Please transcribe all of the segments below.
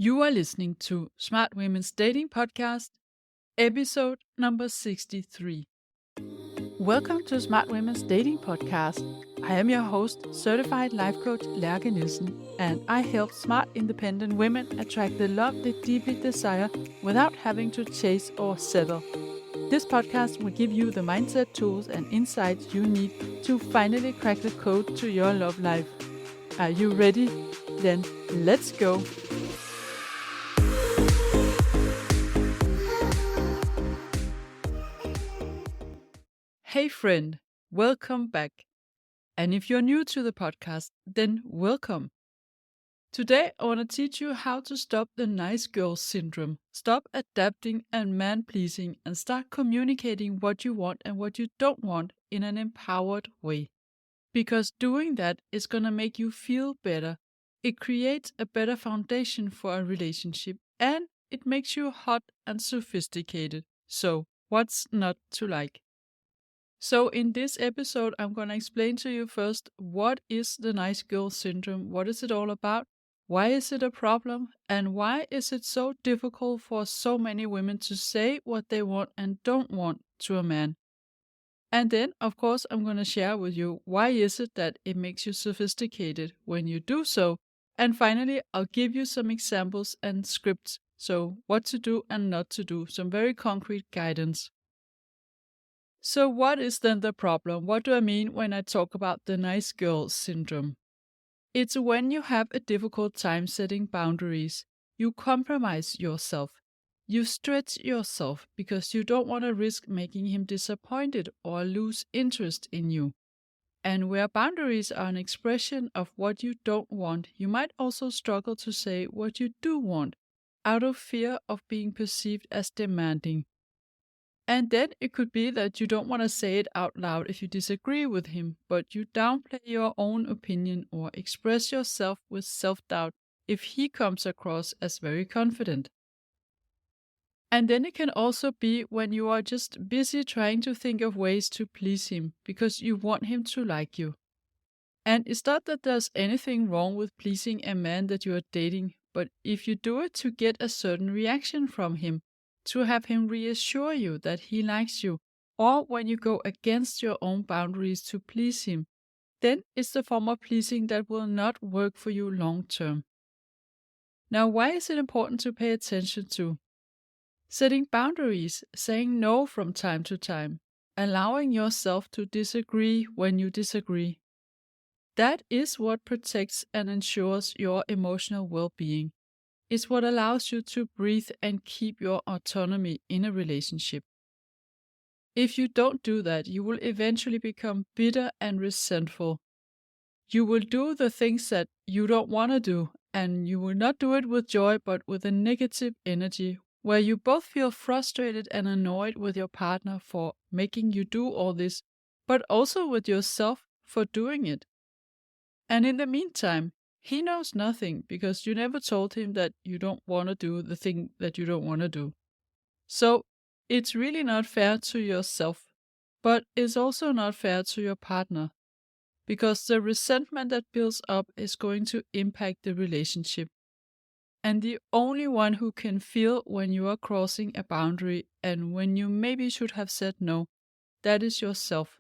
You are listening to Smart Women's Dating Podcast, episode number 63. Welcome to Smart Women's Dating Podcast. I am your host, certified life coach Lærke Nielsen, and I help smart, independent women attract the love they deeply desire without having to chase or settle. This podcast will give you the mindset tools and insights you need to finally crack the code to your love life. Are you ready? Then let's go. Hey friend, welcome back. And if you're new to the podcast, then welcome. Today I want to teach you how to stop the nice girl syndrome, stop adapting and man-pleasing, and start communicating what you want and what you don't want in an empowered way. Because doing that is going to make you feel better. It creates a better foundation for a relationship and it makes you hot and sophisticated. So, what's not to like? So in this episode, I'm going to explain to you first, what is the nice girl syndrome? What is it all about? Why is it a problem? And why is it so difficult for so many women to say what they want and don't want to a man? And then, of course, I'm going to share with you, why is it that it makes you sophisticated when you do so? And finally, I'll give you some examples and scripts. So what to do and not to do, some very concrete guidance. So what is then the problem? What do I mean when I talk about the nice girl syndrome? It's when you have a difficult time setting boundaries. You compromise yourself. You stretch yourself because you don't want to risk making him disappointed or lose interest in you. And where boundaries are an expression of what you don't want, you might also struggle to say what you do want, out of fear of being perceived as demanding. And then it could be that you don't want to say it out loud if you disagree with him, but you downplay your own opinion or express yourself with self-doubt if he comes across as very confident. And then it can also be when you are just busy trying to think of ways to please him because you want him to like you. And it's not that there's anything wrong with pleasing a man that you are dating, but if you do it to get a certain reaction from him, to have him reassure you that he likes you, or when you go against your own boundaries to please him, then it's the form of pleasing that will not work for you long term. Now, why is it important to pay attention to? Setting boundaries, saying no from time to time, allowing yourself to disagree when you disagree. That is what protects and ensures your emotional well-being. It's what allows you to breathe and keep your autonomy in a relationship. If you don't do that, you will eventually become bitter and resentful. You will do the things that you don't want to do, and you will not do it with joy but with a negative energy, where you both feel frustrated and annoyed with your partner for making you do all this, but also with yourself for doing it. And in the meantime, he knows nothing because you never told him that you don't want to do the thing that you don't want to do. So it's really not fair to yourself, but it's also not fair to your partner because the resentment that builds up is going to impact the relationship. And the only one who can feel when you are crossing a boundary and when you maybe should have said no, that is yourself.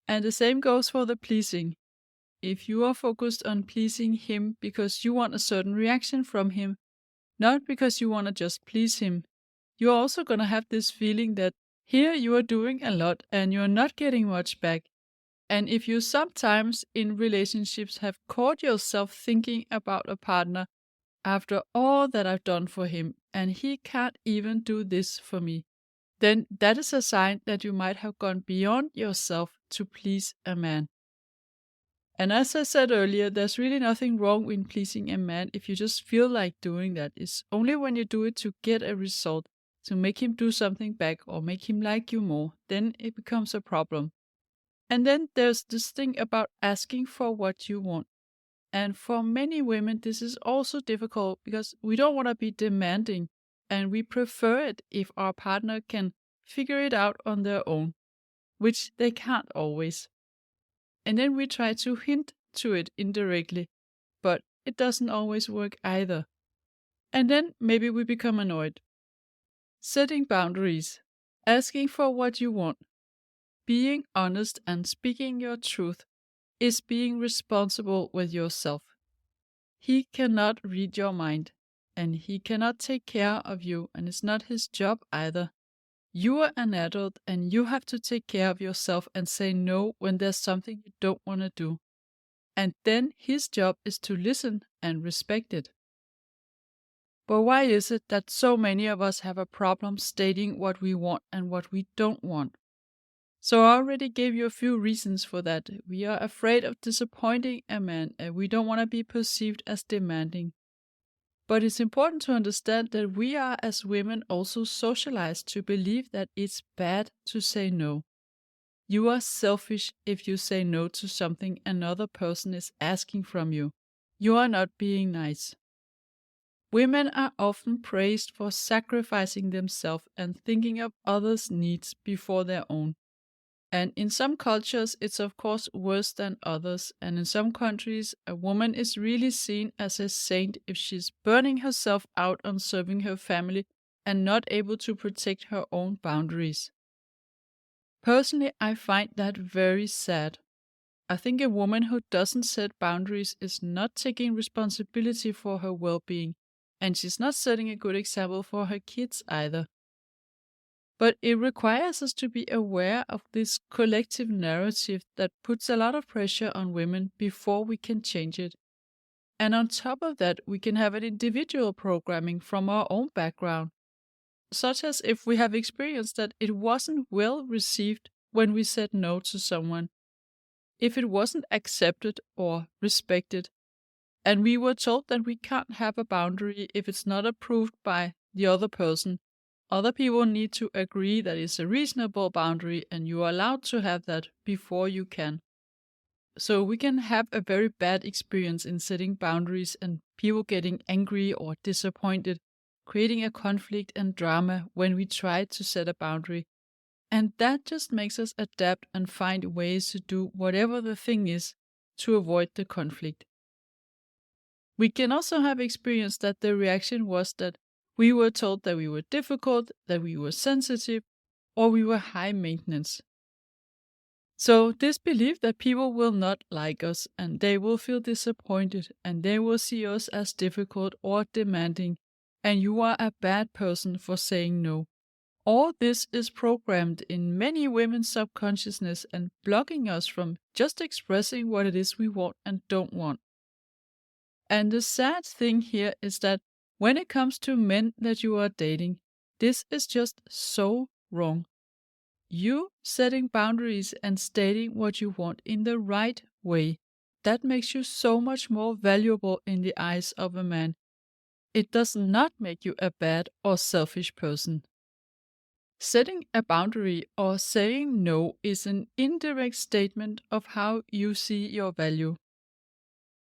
And the same goes for the pleasing. If you are focused on pleasing him because you want a certain reaction from him, not because you want to just please him, you're also going to have this feeling that here you are doing a lot and you're not getting much back. And if you sometimes in relationships have caught yourself thinking about a partner, after all that I've done for him and he can't even do this for me, then that is a sign that you might have gone beyond yourself to please a man. And as I said earlier, there's really nothing wrong with pleasing a man if you just feel like doing that. It's only when you do it to get a result, to make him do something back or make him like you more, then it becomes a problem. And then there's this thing about asking for what you want. And for many women, this is also difficult because we don't want to be demanding and we prefer it if our partner can figure it out on their own, which they can't always. And then we try to hint to it indirectly, but it doesn't always work either. And then maybe we become annoyed. Setting boundaries, asking for what you want, being honest and speaking your truth is being responsible with yourself. He cannot read your mind, and he cannot take care of you, and it's not his job either. You are an adult and you have to take care of yourself and say no when there's something you don't want to do. And then his job is to listen and respect it. But why is it that so many of us have a problem stating what we want and what we don't want? So I already gave you a few reasons for that. We are afraid of disappointing a man and we don't want to be perceived as demanding. But it's important to understand that we are as women also socialized to believe that it's bad to say no. You are selfish if you say no to something another person is asking from you. You are not being nice. Women are often praised for sacrificing themselves and thinking of others' needs before their own. And in some cultures, it's of course worse than others. And in some countries, a woman is really seen as a saint if she's burning herself out on serving her family and not able to protect her own boundaries. Personally, I find that very sad. I think a woman who doesn't set boundaries is not taking responsibility for her well-being, and she's not setting a good example for her kids either. But it requires us to be aware of this collective narrative that puts a lot of pressure on women before we can change it. And on top of that, we can have an individual programming from our own background, such as if we have experienced that it wasn't well received when we said no to someone, if it wasn't accepted or respected, and we were told that we can't have a boundary if it's not approved by the other person. Other people need to agree that it's a reasonable boundary and you are allowed to have that before you can. So we can have a very bad experience in setting boundaries and people getting angry or disappointed, creating a conflict and drama when we try to set a boundary. And that just makes us adapt and find ways to do whatever the thing is to avoid the conflict. We can also have experienced that the reaction was that we were told that we were difficult, that we were sensitive, or we were high maintenance. So this belief that people will not like us and they will feel disappointed and they will see us as difficult or demanding, and you are a bad person for saying no. All this is programmed in many women's subconsciousness and blocking us from just expressing what it is we want and don't want. And the sad thing here is that when it comes to men that you are dating, this is just so wrong. You setting boundaries and stating what you want in the right way, that makes you so much more valuable in the eyes of a man. It does not make you a bad or selfish person. Setting a boundary or saying no is an indirect statement of how you see your value.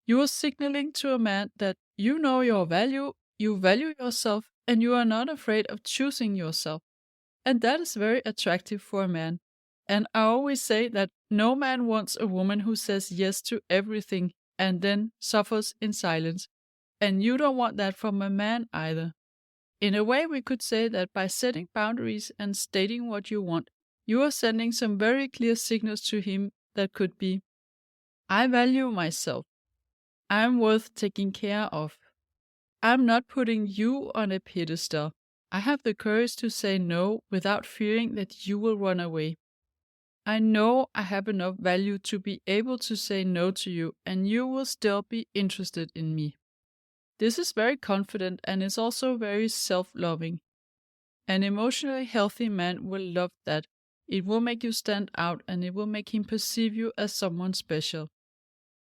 You are signaling to a man that you know your value, you value yourself, and you are not afraid of choosing yourself. And that is very attractive for a man. And I always say that no man wants a woman who says yes to everything and then suffers in silence. And you don't want that from a man either. In a way, we could say that by setting boundaries and stating what you want, you are sending some very clear signals to him that could be, I value myself. I'm worth taking care of. I'm not putting you on a pedestal. I have the courage to say no without fearing that you will run away. I know I have enough value to be able to say no to you and you will still be interested in me. This is very confident and is also very self-loving. An emotionally healthy man will love that. It will make you stand out and it will make him perceive you as someone special.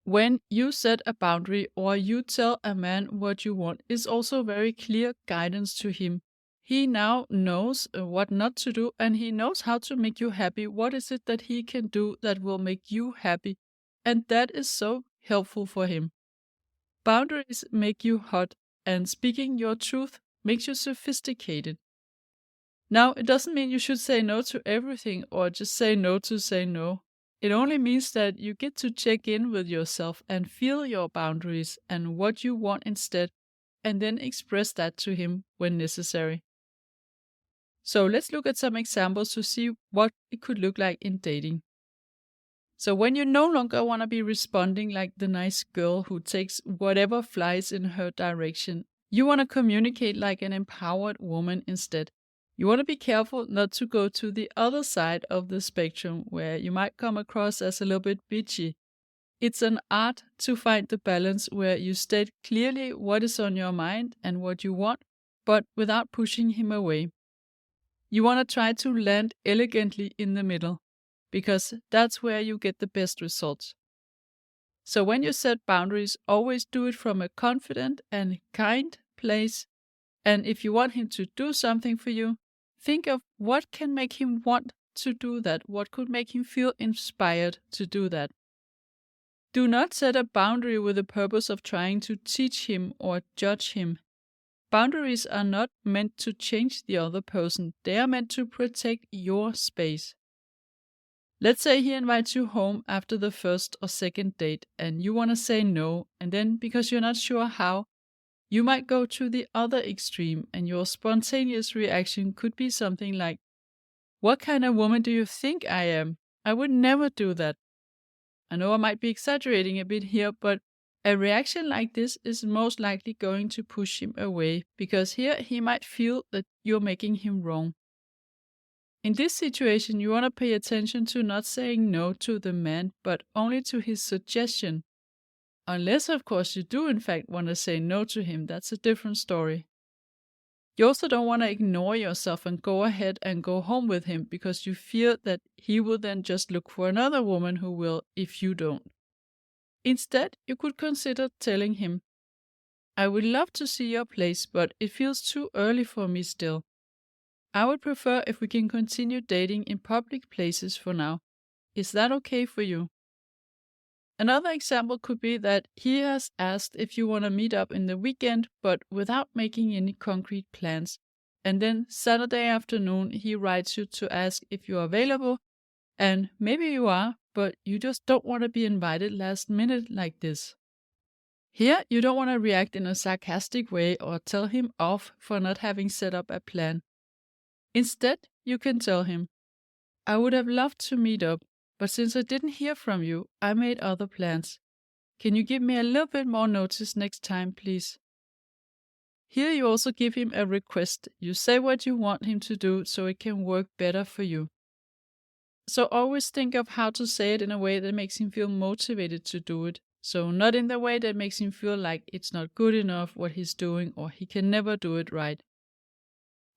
When you set a boundary or you tell a man what you want is also very clear guidance to him. He now knows what not to do and he knows how to make you happy. What is it that he can do that will make you happy? And that is so helpful for him. Boundaries make you hot and speaking your truth makes you sophisticated. Now, it doesn't mean you should say no to everything or just say no to say no. It only means that you get to check in with yourself and feel your boundaries and what you want instead, and then express that to him when necessary. So let's look at some examples to see what it could look like in dating. So when you no longer want to be responding like the nice girl who takes whatever flies in her direction, you want to communicate like an empowered woman instead. You want to be careful not to go to the other side of the spectrum where you might come across as a little bit bitchy. It's an art to find the balance where you state clearly what is on your mind and what you want, but without pushing him away. You want to try to land elegantly in the middle, because that's where you get the best results. So when you set boundaries, always do it from a confident and kind place. And if you want him to do something for you, think of what can make him want to do that, what could make him feel inspired to do that. Do not set a boundary with the purpose of trying to teach him or judge him. Boundaries are not meant to change the other person, they are meant to protect your space. Let's say he invites you home after the first or second date and you want to say no, and then because you're not sure how, you might go to the other extreme and your spontaneous reaction could be something like, "What kind of woman do you think I am? I would never do that." I know I might be exaggerating a bit here, but a reaction like this is most likely going to push him away, because here he might feel that you're making him wrong. In this situation, you want to pay attention to not saying no to the man, but only to his suggestion. Unless, of course, you do in fact want to say no to him, that's a different story. You also don't want to ignore yourself and go ahead and go home with him because you fear that he will then just look for another woman who will if you don't. Instead, you could consider telling him, "I would love to see your place, but it feels too early for me still. I would prefer if we can continue dating in public places for now. Is that okay for you?" Another example could be that he has asked if you want to meet up in the weekend, but without making any concrete plans. And then Saturday afternoon, he writes you to ask if you are available, and maybe you are, but you just don't want to be invited last minute like this. Here, you don't want to react in a sarcastic way or tell him off for not having set up a plan. Instead, you can tell him, "I would have loved to meet up, but since I didn't hear from you, I made other plans. Can you give me a little bit more notice next time, please?" Here you also give him a request. You say what you want him to do so it can work better for you. So always think of how to say it in a way that makes him feel motivated to do it. So not in the way that makes him feel like it's not good enough what he's doing or he can never do it right.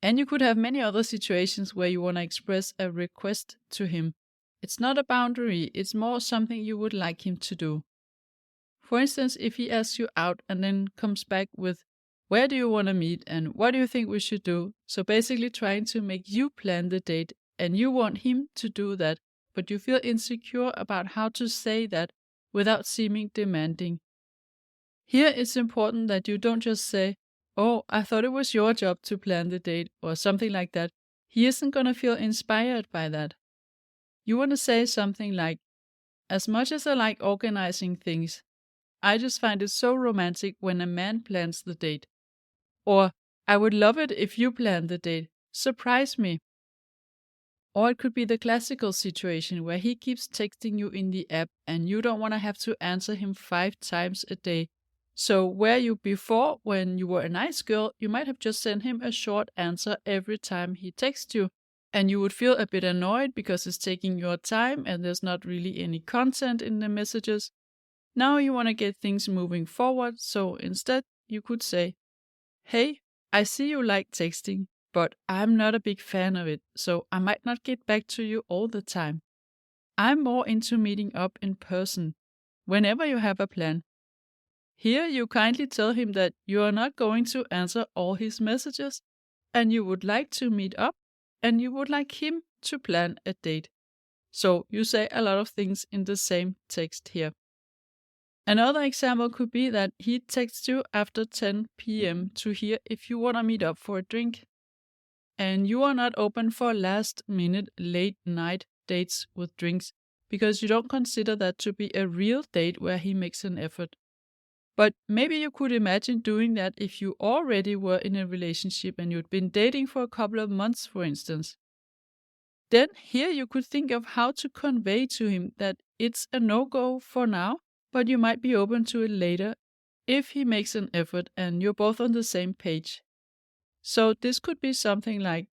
And you could have many other situations where you want to express a request to him. It's not a boundary, it's more something you would like him to do. For instance, if he asks you out and then comes back with, "Where do you want to meet and what do you think we should do?" So basically trying to make you plan the date and you want him to do that, but you feel insecure about how to say that without seeming demanding. Here it's important that you don't just say, "Oh, I thought it was your job to plan the date," or something like that. He isn't going to feel inspired by that. You want to say something like, "As much as I like organizing things, I just find it so romantic when a man plans the date." Or, "I would love it if you planned the date. Surprise me." Or it could be the classical situation where he keeps texting you in the app and you don't want to have to answer him 5 times a day. So where you before, when you were a nice girl, you might have just sent him a short answer every time he texts you. And you would feel a bit annoyed because it's taking your time and there's not really any content in the messages. Now you want to get things moving forward, so instead you could say, "Hey, I see you like texting, but I'm not a big fan of it, so I might not get back to you all the time. I'm more into meeting up in person, whenever you have a plan." Here you kindly tell him that you are not going to answer all his messages, and you would like to meet up, and you would like him to plan a date. So you say a lot of things in the same text here. Another example could be that he texts you after 10 p.m. to hear if you want to meet up for a drink. And you are not open for last minute late night dates with drinks because you don't consider that to be a real date where he makes an effort. But maybe you could imagine doing that if you already were in a relationship and you'd been dating for a couple of months, for instance. Then here you could think of how to convey to him that it's a no-go for now, but you might be open to it later if he makes an effort and you're both on the same page. So this could be something like,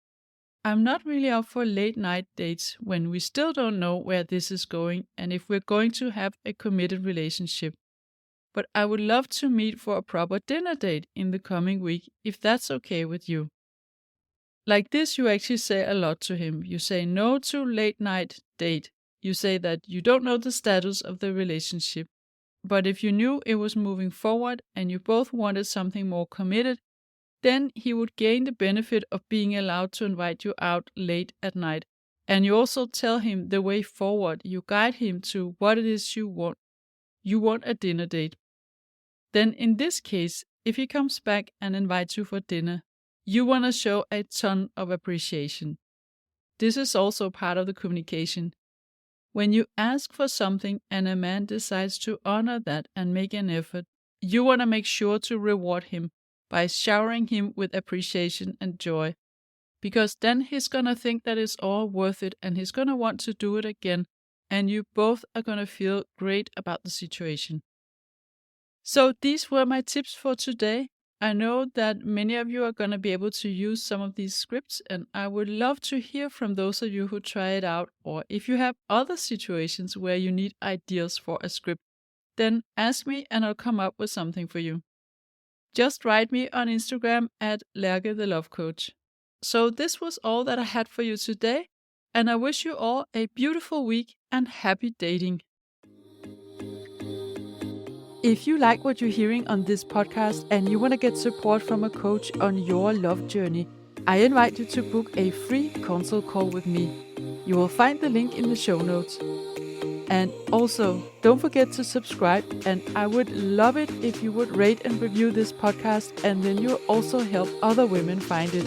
I'm not really up for late night dates when we still don't know where this is going and if we're going to have a committed relationship. But I would love to meet for a proper dinner date in the coming week if that's okay with you. Like this, you actually say a lot to him. You say no to late night date. You say that you don't know the status of the relationship. But if you knew it was moving forward and you both wanted something more committed, then he would gain the benefit of being allowed to invite you out late at night. And you also tell him the way forward. You guide him to what it is you want. You want a dinner date. Then in this case, if he comes back and invites you for dinner, you want to show a ton of appreciation. This is also part of the communication. When you ask for something and a man decides to honor that and make an effort, you want to make sure to reward him by showering him with appreciation and joy. Because then he's going to think that it's all worth it and he's going to want to do it again, and you both are going to feel great about the situation. So these were my tips for today. I know that many of you are going to be able to use some of these scripts, and I would love to hear from those of you who try it out, or if you have other situations where you need ideas for a script, then ask me and I'll come up with something for you. Just write me on Instagram at Lærke the Love Coach. So this was all that I had for you today, and I wish you all a beautiful week and happy dating. If you like what you're hearing on this podcast and you want to get support from a coach on your love journey, I invite you to book a free consult call with me. You will find the link in the show notes. And also, don't forget to subscribe, and I would love it if you would rate and review this podcast, and then you'll also help other women find it.